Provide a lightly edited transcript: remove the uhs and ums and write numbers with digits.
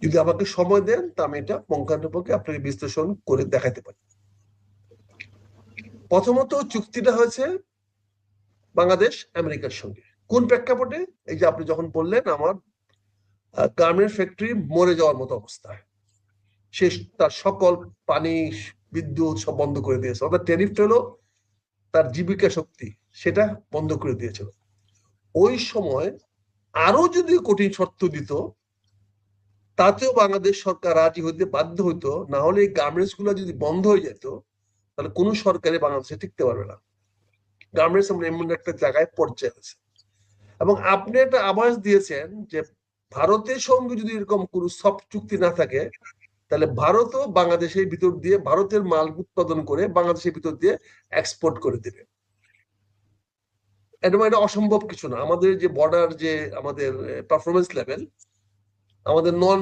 যদি আমাকে সময় দেন তা আমি এটা পঙ্খানুপুঙ্খে আপনাকে বিশ্লেষণ করে দেখাতে পারি। প্রথমত চুক্তিটা হয়েছে বাংলাদেশ আমেরিকার সঙ্গে। কোন প্রেক্ষাপটে? এই যে আপনি যখন বললেন আমার গার্মেন্ট ফ্যাক্টরি মরে যাওয়ার মতো অবস্থা, সে তার সকল পানি বিদ্যুৎ সব বন্ধ করে দিয়েছে, অর্থাৎ ট্যারিফটা হলো তার জীবিকা শক্তি, সেটা বন্ধ করে দিয়েছিল। ওই সময় আরো যদি কঠিন শর্ত দিত তাতেও বাংলাদেশ সরকার রাজি হইতে বাধ্য হইতো, না হলে এই গার্মেন্টস গুলো যদি বন্ধ হয়ে যেত তাহলে কোনো সরকারে বাংলাদেশে টিকতে পারবে না। গার্মেন্টস আমরা এমন একটা জায়গায় পর্যায়ে আছে। এবং আপনি একটা আভাস দিয়েছেন যে ভারতের সঙ্গে যদি এরকম কোনো সফট চুক্তি না থাকে তাহলে ভারতও বাংলাদেশের ভিতর দিয়ে ভারতের মাল উৎপাদন করে বাংলাদেশের ভিতর দিয়ে এক্সপোর্ট করে দেবে। এটা অসম্ভব কিছু না। আমাদের যে বর্ডার যে আমাদের পারফরমেন্স লেভেল, আমাদের নন